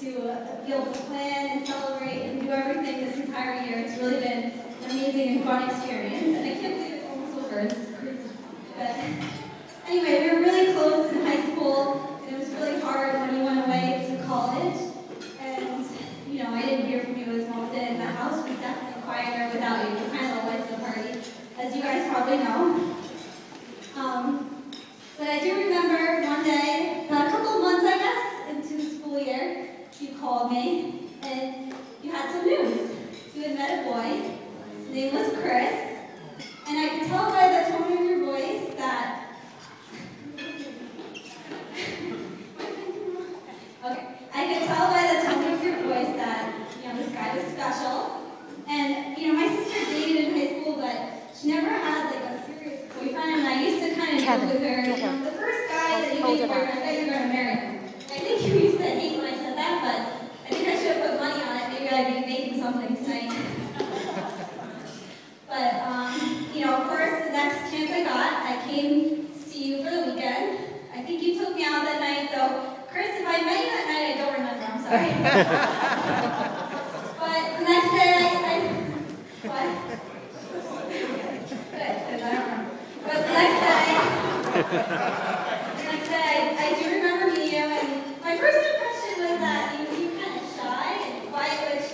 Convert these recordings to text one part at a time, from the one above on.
to be able to plan and celebrate and do everything this entire year. It's really been an amazing and fun experience, and I can't believe it's almost over. It's crazy. But anyway, we were really close in high school, and it was really hard when you went away to college. And, you know, I didn't hear from you as often. The house was definitely quieter without you. You're kind of the life of the party, as you guys probably know. But I do remember one day, about a couple of months, I guess, into the school year, you called me, and you had some news. You had met a boy. His name was Chris, and I could tell by the tone of your voice that... Okay, I could tell by the tone of your voice that, you know, this guy was special. And, you know, my sister dated in high school, but she never had, like, a serious boyfriend, and I used to kind of joke with her, you know, the first guy that you get boyfriend, I bet you're going to marry him. I think you used to hate when I said that, but I think I should have put money on it. Maybe I'd be making something tonight. But, you know, of course, the next chance I got, I came to see you for the weekend. I think you took me out that night, so, Chris, if I met you that night, I don't remember, I'm sorry. But the next day, what? Good, because I don't remember. But the next day, I do remember meeting you, and my first impression was that you seemed kind of shy and quiet, which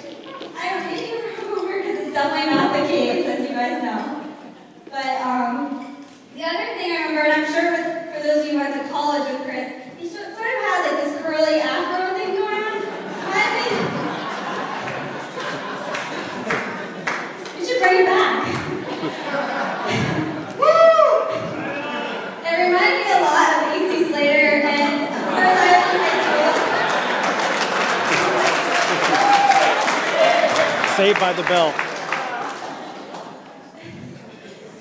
I don't really remember because it's definitely not the case, as you guys know. But the other thing I remember, and I'm sure for those of you who went to college with Chris, he sort of had like this curly afro thing going on. We should bring it back. Woo! It reminded me a lot of AC Slater, and of course I was in high school. Saved by the Bell.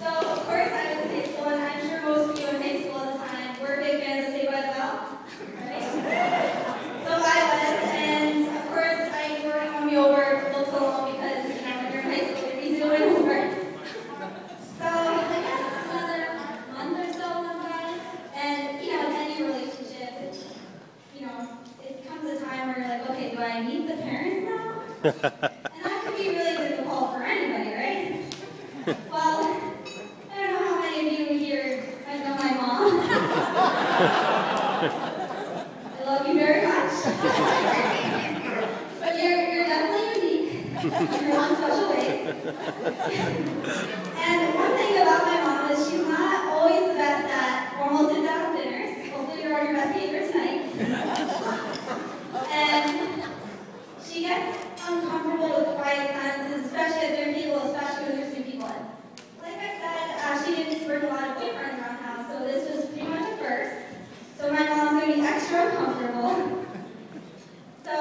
So, of course I was in high school, and I'm sure most of you in high school at the time were big fans of Saved by the Bell, right? So I was, and of course you were going to me over a little so long because, you know, when you're in high school, you're easy to win over. So, I guess another month or so went by, and, you know, in any relationship, you know, it comes a time where you're like, okay, do I meet the parents now? And that could be really difficult for anybody, right? Well, I don't know how many of you here I know my mom. I love you very much. But you're definitely unique in your own special ways. And one thing about my mom is she's not always the best at formal sit-down dinners. Hopefully you're on your best behavior tonight. And she gets uncomfortable with quiet silences, especially if there are people, especially when there's new people in. Like I said, she didn't bring a lot of boyfriends around the house, so this was pretty much a first. So my mom's going to be extra uncomfortable. So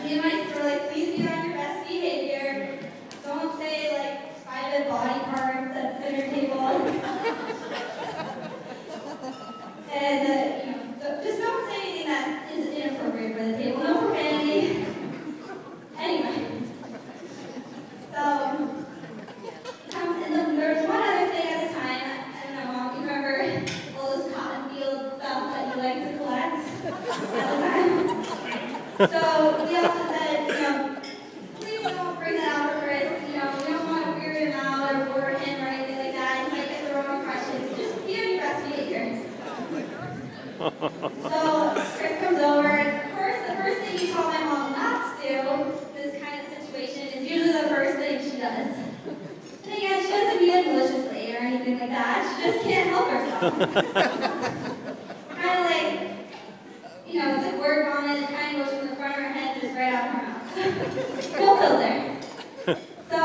me and my sister were like, please be on your best behavior. Don't say like private body parts at the dinner table. And you know, just don't say anything that is inappropriate for the table. No profanity. Anyway. So and there was one other thing at the time. I don't know, Mom, you remember all those cotton field stuff that you like to collect at the time? So we also said, you know, please don't bring that out for Chris. You know, we don't want to weird him out or bore him or anything like that. He might get the wrong impressions. Just be on your best behavior. So Chris comes over, and of course, the first thing you tell my mom not to do in this kind of situation is usually the first thing she does. And again, she doesn't mean it maliciously or anything like that. She just can't help herself. Kind of like, you know, it's a word vomit, it kind of goes from the front of her head just right out of her mouth. No filter. So,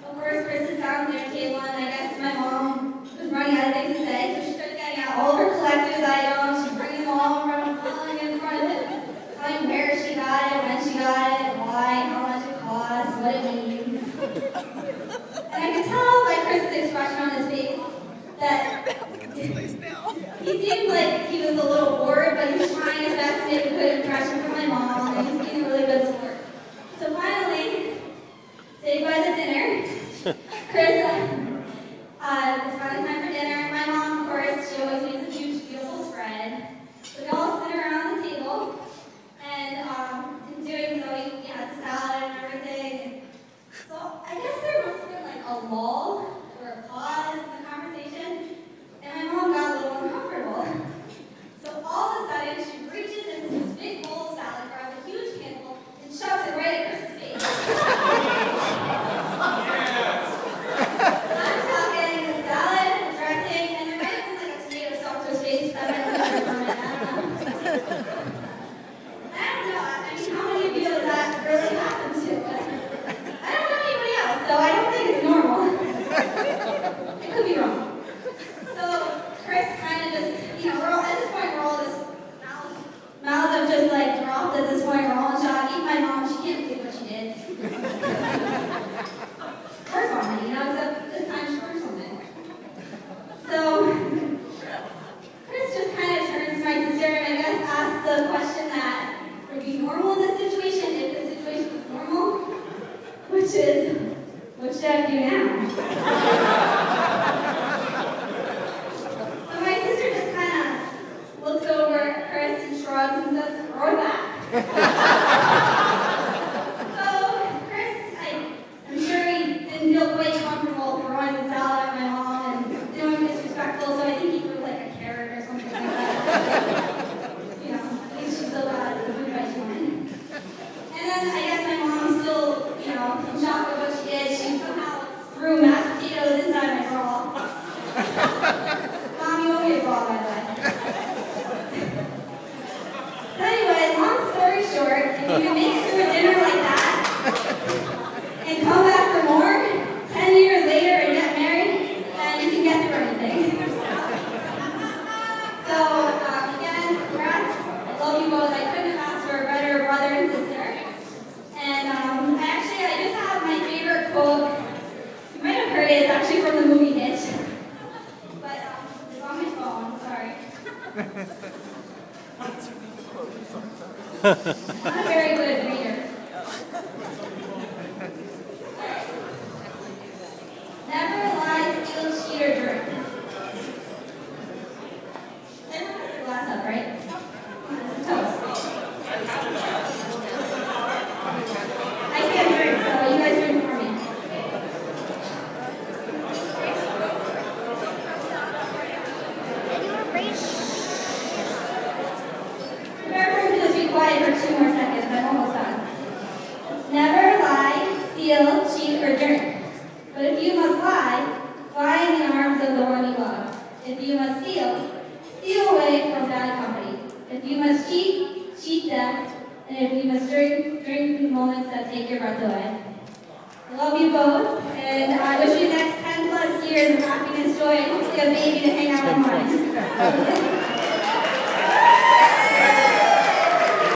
of course, Chris is down at their table, and I guess my mom was running out of things to say, so she starts getting out all of her collector's items. She's bringing them all in front of him, telling him where she got it, when she got it, why, how much it costs, what it means. And I could tell by Chris's expression on his face that he seemed like he was a little bored, but he was trying his best to make a good impression for my mom, and he was being a really good sport. So finally, So my sister just kind of looks over at Chris and shrugs and says, throw it back. So Chris, I'm sure he didn't feel quite comfortable throwing the salad at my mom and doing disrespectful, so I think he threw like a carrot or something like that. You know, at least she's so bad at the food fight she won. And then I guess my mom still, you know, in shock at what she did. She somehow threw mashed potatoes inside my bra. Mom, you owe me a bra, by the way. So anyway, long story short, if you can make it through a dinner like that and come back for more 10 years later and get married, then you can get through anything. So again, congrats. I love you both. I couldn't have asked for a better brother and sister. And I just have my favorite quote. You might have heard it. It's actually from the movie Hitch. But it's on my phone. Sorry. I'm not a very good reader. Never lie, steal, cheat, or drink. Everyone has their glass up, right? Toast. I can't drink, so you guys drink for me. Everyone can just be quiet for 2 more seconds. I'm almost done. Never lie, steal, cheat, or drink. But if you must lie, fly in the arms of the one you love. If you must steal, steal away from bad company. If you must cheat, cheat death. And if you must drink, drink the moments that take your breath away. I love you both, and I wish you the next 10 plus years of happiness, joy, and hopefully a baby to hang out on mine.